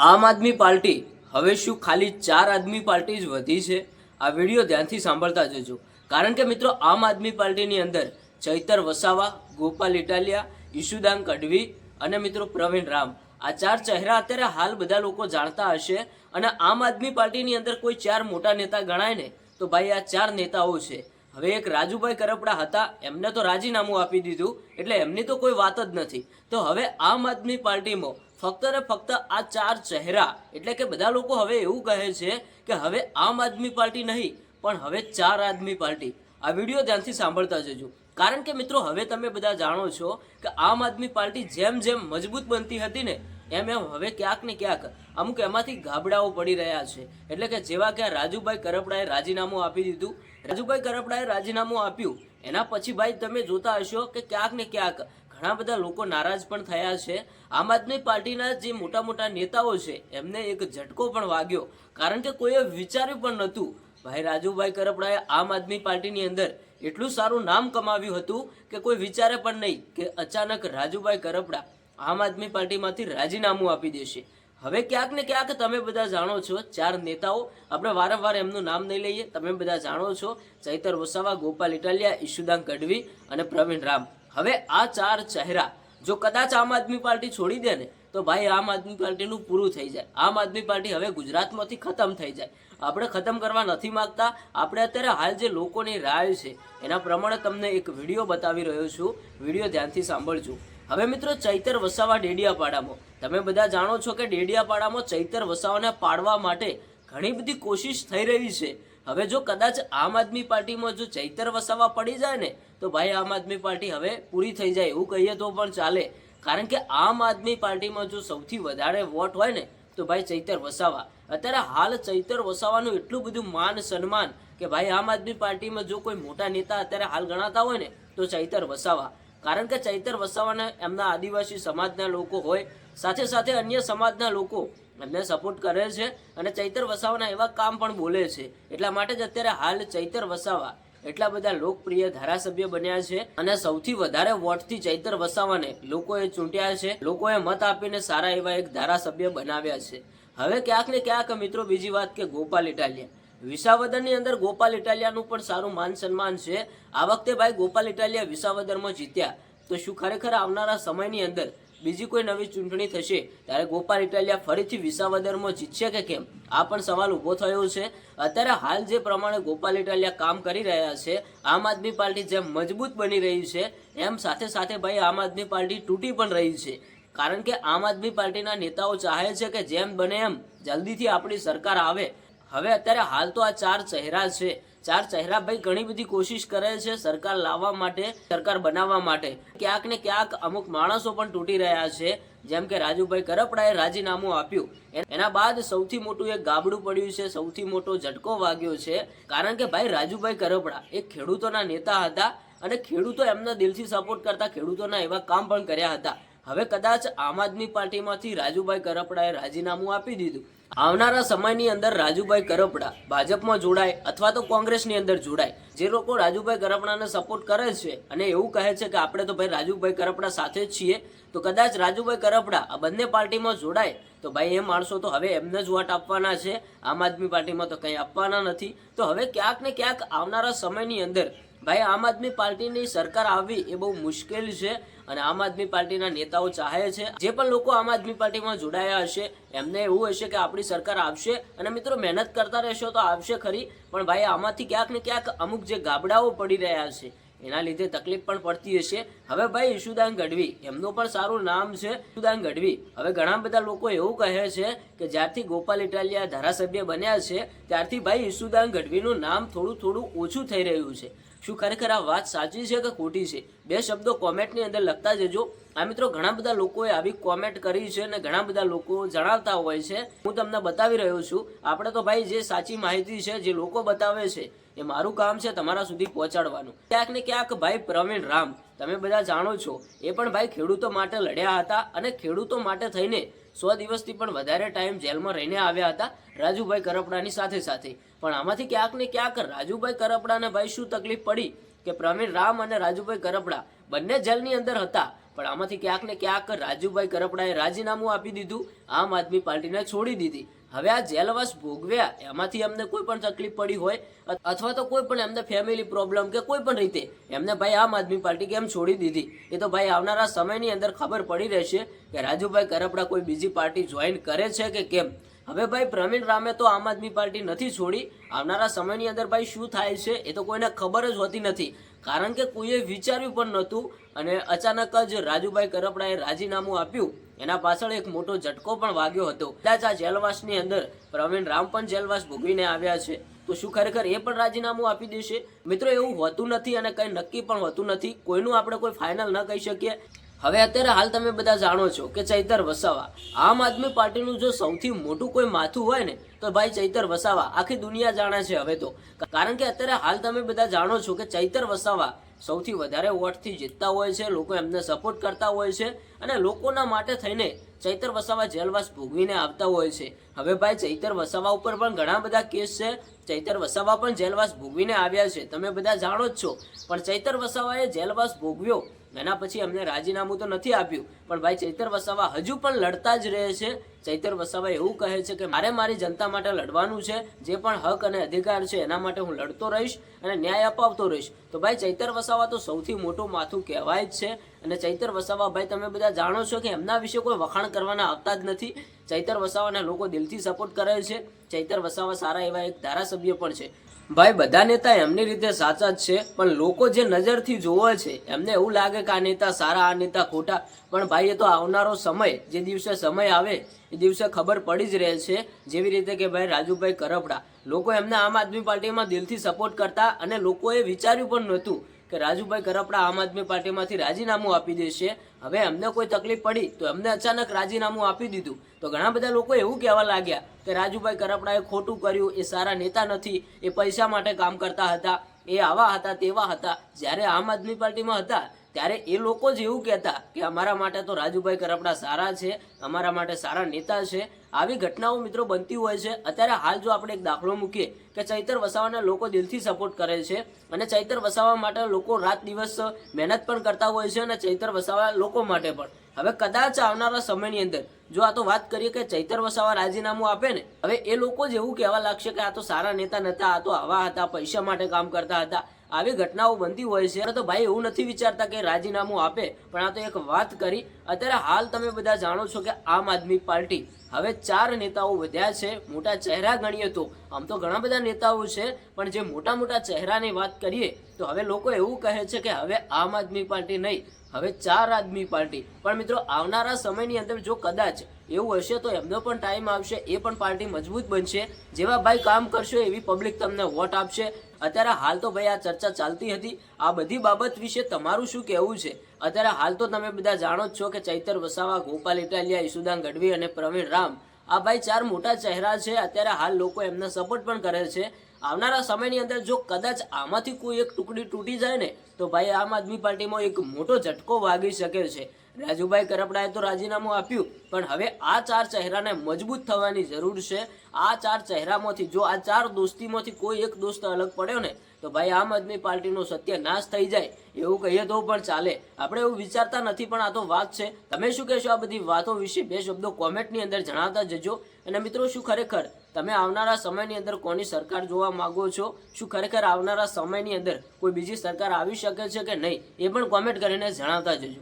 આમ આદમી પાર્ટી હવે શું ખાલી 4 આદમી પાર્ટી જ વધી છે? આ વિડીયો ધ્યાનથી સાંભળતા જજો, કારણ કે મિત્રો આમ આદમી પાર્ટીની અંદર ચૈતર વસાવા, ગોપાલ ઇટાલિયા, ઈશુદાન ગઢવી અને મિત્રો પ્રવીણ રામ, આ 4 ચહેરા અત્યારે હાલ બધા લોકો જાણતા હશે. અને આમ આદમી પાર્ટીની અંદર કોઈ 4 મોટા નેતા ગણાય ને તો ભાઈ આ 4 નેતાઓ છે. હવે એક રાજુભાઈ કરપડા હતા, એમને તો રાજીનામું આપી દીધું, એટલે એમની તો કોઈ વાત જ નથી. તો હવે આમ આદમી પાર્ટીમાં ફક્ત ને ફક્ત આ 4 ચહેરા, એટલે કે બધા લોકો હવે એવું કહે છે કે હવે આમ આદમી પાર્ટી નહીં પણ હવે 4 આદમી પાર્ટી. આ વિડીયો ધ્યાનથી સાંભળતા જજો, કારણ કે મિત્રો હવે તમે બધા જાણો છો કે આમ આદમી પાર્ટી જેમ જેમ મજબૂત બનતી હતી ને એમ એમ હવે ક્યાંક ને ક્યાંક અમુક એમાંથી ગાબડાઓ પડી રહ્યા છે. એટલે કે જેવા કે રાજુભાઈ કરપડાએ રાજીનામું આપી દીધું. રાજુભાઈ કરપડાએ રાજીનામું આપ્યું એના પછી ભાઈ તમે જોતા હશો કે ક્યાંક ને ક્યાંક ઘણા બધા લોકો નારાજ પણ થયા છે. આમ આદમી પાર્ટીના જે મોટા મોટા નેતાઓ છે એમને એક ઝટકો પણ વાગ્યો, કારણ કે કોઈએ વિચાર્યું પણ નહોતું. ભાઈ રાજુભાઈ કરપડાએ આમ આદમી પાર્ટીની અંદર એટલું સારું નામ કમાવ્યું હતું કે કોઈ વિચારે પણ નહીં કે અચાનક રાજુભાઈ કરપડા આમ આદમી પાર્ટીમાંથી રાજીનામું આપી દેશે. હવે ક્યાંક ને ક્યાંક તમે બધા જાણો છો 4 નેતાઓ, આપણે વારંવાર એમનું નામ નહીં લઈએ, તમે બધા જાણો છો ચૈતર વસાવા, ગોપાલ ઇટાલિયા, ઈશુદાન ગઢવી અને પ્રવીણ રામ. હવે આ 4 ચહેરા જો કદાચ આમ આદમી પાર્ટી છોડી દે ને તો ભાઈ આમ આદમી પાર્ટીનું પૂરું થઈ જાય. આમ આદમી પાર્ટી હવે ગુજરાતમાંથી ખતમ થઈ જાય. આપણે ખતમ કરવા નથી માંગતા. આપણે અત્યારે હાલ જે લોકોની રાય છે એના પ્રમાણે તમને એક વિડીયો બતાવી રહ્યો છું, વિડીયો ધ્યાનથી સાંભળજો. હવે મિત્રો ચૈતર વસાવા ડેડિયાપાડામાં, તમે બધા જાણો છો કે ડેડિયાપાડામાં ચૈતર વસાવાને પાડવા માટે ઘણી બધી કોશિશ થઈ રહી છે. હવે જો કદાચ આમ આદમી પાર્ટીમાં જો ચૈતર વસાવા પડી જાય ને તો ભાઈ આમ આદમી પાર્ટી હવે પૂરી થઈ જાય એવું કહીએ તો પણ ચાલે, કારણ કે આમ આદમી પાર્ટીમાં જો સૌથી વધારે વોટ હોય ને તો ભાઈ ચૈતર વસાવા. અત્યારે હાલ ચૈતર વસાવાનું એટલું બધું માન સન્માન કે ભાઈ આમ આદમી પાર્ટીમાં જો કોઈ મોટા નેતા અત્યારે હાલ ગણાતા હોય ને તો ચૈતર વસાવા. કારણ કે ચૈતર વસાવાને એમના આદિવાસી સમાજના લોકો હોય, સાથે સાથે અન્ય સમાજના લોકો એમને સપોર્ટ કરે છે અને ચૈતર વસાવાના એવા કામ પણ બોલે છે. એટલા માટે જ અત્યારે હાલ ચૈતર વસાવા એટલા બધા લોકપ્રિય ધારાસભ્ય બન્યા છે અને સૌથી વધારે વોટથી ચૈતર વસાવાને લોકોએ ચૂંટ્યા છે. લોકોએ મત આપીને સારા એવા એક ધારાસભ્ય બનાવ્યા છે. હવે ક્યાંક ને ક્યાંક મિત્રો બીજી વાત કે ગોપાલ ઇટાલિયા, વિસાવદરની અંદર ગોપાલ ઇટાલિયાનું પણ સારું માન સન્માન છે. આ વખતે ભાઈ ગોપાલ ઇટાલિયા વિસાવદરમાં જીત્યા, તો શું ખરેખર આવનારા સમયની અંદર બીજી કોઈ નવી ચૂંટણી થશે ત્યારે ગોપાલ ઇટાલિયા ફરીથી વિસાવદરમાં જીતશે કે કેમ, આ પણ સવાલ ઊભો થયો છે. અત્યારે હાલ જે પ્રમાણે ગોપાલ ઇટાલિયા કામ કરી રહ્યા છે, આમ આદમી પાર્ટી જેમ મજબૂત બની રહી છે એમ સાથે સાથે ભાઈ આમ આદમી પાર્ટી તૂટી પણ રહી છે. કારણ કે આમ આદમી પાર્ટીના નેતાઓ ચાહે છે કે જેમ બને એમ જલ્દીથી આપણી સરકાર આવે. હવે અત્યારે હાલ તો આ 4 ચહેરા છે, 4 ચહેરા ભાઈ ઘણી બધી કોશિશ કરે છે સરકાર લાવવા માટે, સરકાર બનાવવા માટે. ક્યાંક ને ક્યાંક અમુક માણસો પણ તૂટી રહ્યા છે, જેમ કે રાજુભાઈ કરપડાએ રાજીનામું આપ્યું એના બાદ સૌથી મોટું એક ગાબડું પડ્યું છે, સૌથી મોટો ઝટકો વાગ્યો છે. કારણ કે ભાઈ રાજુભાઈ કરપડા એક ખેડૂતોના નેતા હતા અને ખેડૂતો એમના દિલથી સપોર્ટ કરતા, ખેડૂતોના એવા કામ પણ કર્યા હતા. હવે કદાચ આમ આદમી પાર્ટીમાંથી રાજુભાઈ કરપડાએ રાજીનામું આપી દીધું. આવનારા સમયની અંદર રાજુભાઈ કરપડા ભાજપમાં જોડાય અથવા તો કોંગ્રેસની અંદર જોડાય. જે લોકો રાજુભાઈ કરપડાને સપોર્ટ કરે છે અને એવું કહે છે કે આપણે તો ભાઈ રાજુભાઈ કરપડા સાથે જ છીએ, તો કદાચ રાજુભાઈ કરપડા આ બંને પાર્ટીમાં જોડાય તો ભાઈ એ માણસો તો હવે એમને જ વોટ આપવાના છે, આમ આદમી પાર્ટીમાં તો કંઈ આપવાના નથી. તો હવે ક્યાંક ને ક્યાંક આવનારા સમયની અંદર ભાઈ આમ આદમી પાર્ટીની સરકાર આવવી એ બહુ મુશ્કેલ છે અને આમ આદમી પાર્ટીના નેતાઓ ચાહે છે, જે પણ લોકો આમ આદમી પાર્ટીમાં જોડાયા હશે એમને એવું હશે કે આપણી સરકાર આવશે અને મિત્રો મહેનત કરતા રહેશો તો આવશે ખરી, પણ ભાઈ આમાંથી ક્યાંક ને ક્યાંક અમુક જે ગાબડાઓ પડી રહ્યા છે એના લીધે તકલીફ પણ પડતી હશે. હવે ભાઈ ઈશુદાન ગઢવી, એમનું પણ સારું નામ છે ઈશુદાન ગઢવી. હવે ઘણા બધા લોકો એવું કહે છે કે જ્યારથી ગોપાલ ઇટાલિયા ધારાસભ્ય બન્યા છે ત્યારથી ભાઈ ઈશુદાન ગઢવીનું નામ થોડું ઓછું થઈ રહ્યું છે. શું ખરેખર આ વાત સાચી છે કે ખોટી છે? 2 શબ્દો કોમેન્ટની અંદર લખતા જજો. આ મિત્રો ઘણા બધા લોકોએ આવી કોમેન્ટ કરી છે અને ઘણા બધા લોકો જણાવતા હોય છે, હું તમને બતાવી રહ્યો છું. આપણે તો ભાઈ જે સાચી માહિતી છે, જે લોકો બતાવે છે એ મારું કામ છે તમારા સુધી પહોંચાડવાનું. ક્યાંક ને ક્યાંક ભાઈ પ્રવીણ રામ, તમે બધા જાણો છો, એ પણ ભાઈ ખેડૂતો માટે લડ્યા હતા અને ખેડૂતો માટે થઈને 100 દિવસથી પણ વધારે ટાઈમ જેલમાં રહીને આવ્યા હતા રાજુભાઈ કરપડાની સાથે સાથે. પણ આમાંથી ક્યાંક ને ક્યાંક રાજુભાઈ કરપડાને ભાઈ શું તકલીફ પડી કે પ્રવીણ રામ અને રાજુભાઈ કરપડા બંને જેલની અંદર હતા પણ આમાંથી ક્યાંક ને ક્યાંક રાજુભાઈ કરપડાએ રાજીનામું આપી દીધું, આમ આદમી પાર્ટીને છોડી દીધી. હવે આ જેલવાસ ભોગવ્યા એમાંથી એમને કોઈ પણ તકલીફ પડી હોય અથવા તો કોઈ પણ એમને ફેમિલી પ્રોબ્લેમ કે કોઈ પણ રીતે એમને ભાઈ આમ આદમી પાર્ટી કેમ છોડી દીધી, એ તો ભાઈ આવનારા સમયની અંદર ખબર પડી રહેશે કે રાજુભાઈ કરપડા કોઈ બીજી પાર્ટી જોઈન કરે છે કે કેમ. હવે ભાઈ પ્રવીણ રામે તો આમ આદમી પાર્ટી નથી છોડી. આવનારા સમયની અંદર ભાઈ શું થાય છે એ તો કોઈને ખબર જ હોતી નથી, કારણ કે કોઈએ વિચાર્યું પણ નહોતું. અને અચાનક જ રાજુભાઈ કરપડાએ રાજીનામું આપ્યું, એના પાછળ એક મોટો ઝટકો પણ વાગ્યો હતો. કદાચ આ જેલવાસની અંદર પ્રવીણ રામ પણ જેલવાસ ભોગવીને આવ્યા છે, તો શું ખરેખર એ પણ રાજીનામું આપી દેશે? મિત્રો એવું હોતું નથી અને કંઈ નક્કી પણ હોતું નથી, કોઈનું આપણે કોઈ ફાઇનલ ન કહી શકીએ. હવે અત્યારે હાલ તમે બધા જાણો છો કે ચૈતર વસાવા આમ આદમી પાર્ટીનું જો સૌથી મોટું કોઈ માથું હોય ને તો ભાઈ ચૈતર વસાવા આખી દુનિયા જાણે છે હવે તો. કારણ કે અત્યારે હાલ તમે બધા જાણો છો કે ચૈતર વસાવા સૌથી વધારે વોટથી જીતતા હોય છે, લોકો એમને સપોર્ટ કરતા હોય છે અને લોકોના માટે થઈને ચૈતર વસાવા જેલવાસ ભોગવીને આવતા હોય છે. હવે ભાઈ ચૈતર વસાવા ઉપર પણ ઘણા બધા કેસ છે, ચૈતર વસાવા પણ જેલવાસ ભોગવીને આવ્યા છે, તમે બધા જાણો જ છો. પણ ચૈતર વસાવાએ જેલવાસ ભોગવ્યો એના પછી અમને રાજીનામું તો નથી આપ્યું, પણ ભાઈ ચૈતર વસાવા હજુ પણ લડતા જ રહે છે. ચૈતર વસાવા એવું કહે છે કે મારે મારી જનતા માટે લડવાનું છે, જે પણ હક અને અધિકાર છે એના માટે હું લડતો રહીશ અને ન્યાય અપાવતો રહીશ. તો ભાઈ ચૈતર વસાવા તો સૌથી મોટું માથું કહેવાય જ છે. અને ચૈતર વસાવા ભાઈ તમે બધા જાણો છો કે એમના વિશે કોઈ વખાણ કરવાના આવતા જ નથી. ચૈતર વસાવાના લોકો દિલથી સપોર્ટ કરે છે. ચૈતર વસાવા સારા એવા એક ધારાસભ્ય પણ છે. ભાઈ બધા નેતા એમની રીતે સાચા જ છે, પણ લોકો જે નજરથી જોવે છે એમને એવું લાગે કે આ નેતા સારા આ નેતા ખોટા. પણ ભાઈ એ તો આવનારો સમય, જે દિવસે સમય આવે એ દિવસે ખબર પડી જ રહે છે. જેવી રીતે કે ભાઈ રાજુભાઈ કરપડા, લોકો એમને આમ આદમી પાર્ટીમાં દિલથી સપોર્ટ કરતા અને લોકોએ વિચાર્યું પણ નહોતું કે રાજુભાઈ કરપડા આમ આદમી પાર્ટીમાંથી રાજીનામું આપી દેશે. હવે એમને કોઈ તકલીફ પડી તો એમને અચાનક રાજીનામું આપી દીધું, તો ઘણા બધા લોકો એવું કહેવા લાગ્યા કે રાજુભાઈ કરપડાએ ખોટું કર્યું, એ સારા નેતા નથી, એ પૈસા માટે કામ કરતા હતા, એ આવા હતા તેવા હતા. જ્યારે આમ આદમી પાર્ટીમાં હતા ત્યારે એ લોકો જ એવું કહેતા કે અમારા માટે તો રાજુભાઈ કરપડા સારા છે, અમારા માટે સારા નેતા છે. આવી ઘટનાઓ મિત્રો બનતી હોય છે. અત્યારે હાલ જો આપણે એક દાખલો મૂકીએ કે ચૈતર વસાવાના લોકો દિલથી સપોર્ટ કરે છે અને ચૈતર વસાવા માટે લોકો રાત દિવસ મહેનત પણ કરતા હોય છે અને ચૈતર વસાવા લોકો માટે પણ. હવે કદાચ આવનારા સમયની અંદર જો આ તો વાત કરીએ કે ચૈતર વસાવા રાજીનામું આપે ને, હવે એ લોકો જ એવું કહેવા લાગશે કે આ તો સારા નેતા નતા, આ તો આવા હતા, પૈસા માટે કામ કરતા હતા. આવી ઘટનાઓ બનતી હોય છે. તો ભાઈ એવું નથી વિચારતા કે રાજીનામું આપે, પણ આ તો એક વાત કરી. અત્યારે હાલ તમે બધા જાણો છો કે આમ આદમી પાર્ટી હવે 4 નેતાઓ વધ્યા છે. મોટા ચહેરા ગણીએ તો આમ તો ઘણા બધા નેતાઓ છે, પણ જે મોટા મોટા ચહેરાની વાત કરીએ તો હવે લોકો એવું કહે છે કે હવે આમ આદમી પાર્ટી નહીં, હવે 4 આદમી પાર્ટી. પણ મિત્રો આવનારા સમયની અંદર જો કદાચ એવું હશે તો એમનો પણ ટાઈમ આવશે, એ પણ પાર્ટી મજબૂત બનશે. જેવા ભાઈ કામ કરશો એવી પબ્લિક તમને વોટ આપશે. અત્યારે હાલ તો ભાઈ આ ચર્ચા ચાલતી હતી, આ બધી બાબત વિશે તમારું શું કહેવું છે? અત્યારે હાલ તો તમે બધા જાણો જ છો કે ચૈતર વસાવા, ગોપાલ ઇટાલિયા, ઈસુદાન ગઢવી અને પ્રવીણ રામ, આ ભાઈ 4 મોટા ચહેરા છે. અત્યારે હાલ લોકો એમને સપોર્ટ પણ કરે છે. આવનારા સમયની અંદર જો કદાચ આમાંથી કોઈ એક ટુકડી તૂટી જાય ને તો ભાઈ આમ આદમી પાર્ટીમાં એક મોટો ઝટકો વાગી શકે છે. રાજુભાઈ કરપડાએ તો રાજીનામું આપ્યું, પણ હવે આ 4 ચહેરાને મજબૂત થવાની જરૂર છે. આ 4 ચહેરામાંથી જો આ 4 દોસ્તીમાંથી કોઈ એક દોસ્ત અલગ પડ્યો ને તો ભાઈ આમ આદમી પાર્ટીનો સત્યનાશ થઈ જાય એવું કહીએ તો પણ ચાલે. આપણે એવું વિચારતા નથી, પણ આ તો વાત છે. તમે શું કહેશો આ બધી વાતો વિશે? 2 શબ્દો કોમેન્ટની અંદર જણાવતા જજો. અને મિત્રો શું ખરેખર તમે આવનારા સમયની અંદર કોની સરકાર જોવા માંગો છો? શું ખરેખર આવનારા સમયની અંદર કોઈ બીજી સરકાર આવી શકે છે કે નહીં, એ પણ કોમેન્ટ કરીને જણાવતા જજો.